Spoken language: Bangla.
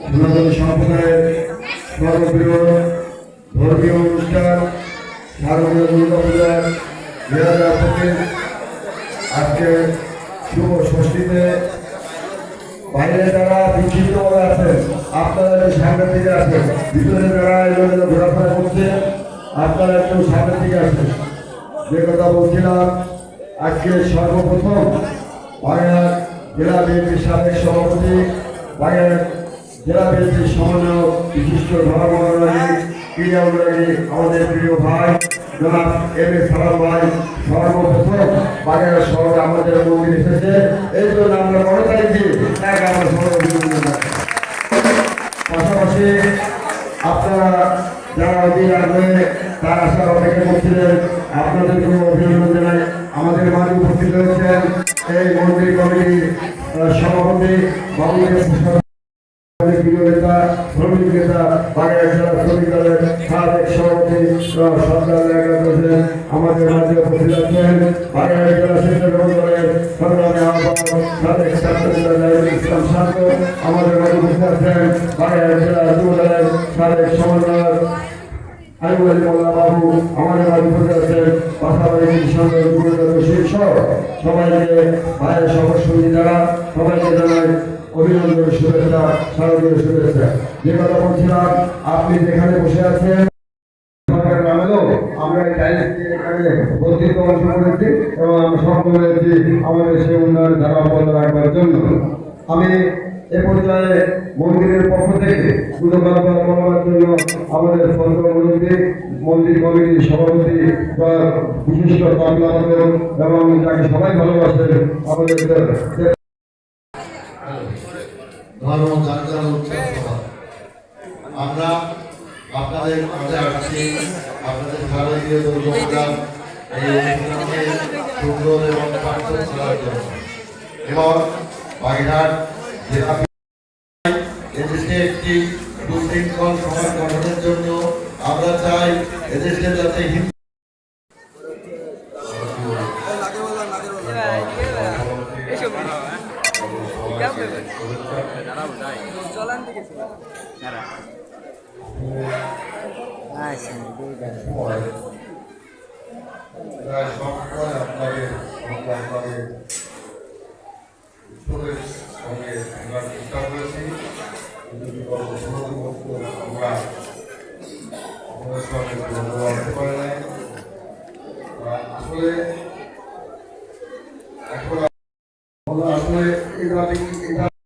সনাতন সম্প্রদায়ের সর্বপ্রিয় ধর্মীয় অনুষ্ঠান শারদীয় দুর্গা পূজার 2025 আজকে শুভ ষষ্ঠীতে বাইরে যারা বিক্ষিপ্তভাবে আছেন, আপনারা সামনের দিকে আছেন, ভিতরে যারা এলোমেলো ঘোরাফেরা করছে আপনারা একটু সামনের দিকে আছেন। যে কথা বলছিলাম, আজকে সর্বপ্রথম বাগেরহাট জেলা বিএনপির সাবেক সভাপতি, বাগেরহাট জেলা বিএনপির সমন্বয়ক, বিশিষ্ট ধর্মানুরাগী, ক্রীড়া অনুরাগী আমাদের প্রিয় ভাই জনাব এম এ সালাম ভাই সর্বপ্রথম বাগেরহাট শহরে আমাদের মন্দির এসেছে। এই জন্য আমরা মনে চাইছি এক আমরা সবাই অভিনন্দন জানাই। পাশাপাশি আপনারা যারা অধীর আগ্রহে তার আসার অপেক্ষা করছিলেন, আপনাদেরকেও অভিনন্দন জানাই। আমাদের মাঝে উপস্থিত হয়েছেন এই মন্দির কমিটির সভাপতি বাবুকে প্রিয় নেতা, শ্রমিক নেতা, বাগেরহাট জেলা শ্রমিক দলের সাবেক সভাপতি সরকার আমাদের মাঝে উপস্থিত আছেন। বাগেরহাট জেলা স্বেচ্ছাসেবক দলের সংগ্রামী আহ্বায়ক সাবেক ছাত্র নেতা ইসলাম শান্ত আমাদের মাঝে উপস্থিত আছেন। বাগেরহাট জেলা যুব দলের সাবেক সমন্বয়ক আইবুল আলী মোল্লা বাবু আমাদের মাঝে উপস্থিত আছেন। পাশাপাশি সঙ্গে শীর্ষ সবাইকে ভাইয়ের সহসঙ্গী যারা সবাইকে জানাই অভিনন্দন, শুভেচ্ছা, শারদীয় শুভেচ্ছা। যে কথা বলছিলাম, আপনি যেখানে বসে আছেন আমরা এখানে বর্ধিত অংশ করেছি এবং আমরা সফল হয়েছি আমাদের সেই উন্নয়নের ধারা অব্যাহত রাখবার জন্য। আমি এ পর্যায়ে মন্দিরের পক্ষ থেকে বলার জন্য আমাদের সন্ত্র মুরব্বী, মন্দির কমিটির সভাপতি, বিশিষ্ট তবলা এবং যাকে সবাই ভালোবাসেন আমাদের ধর্ম যাত্রা উৎসব সভা আমরা আপনাদের মাঝে আসছি আপনাদের শারদীয় দুর্গা এই অনুষ্ঠানকে সুন্দর এবং সার্থক করার জন্য এবং বাগেরহাট জেলা এদেশে একটি সুশৃঙ্খল সমাজ গঠনের জন্য আমরা চাই এদেশে যাতে হিন্দু আপনাদের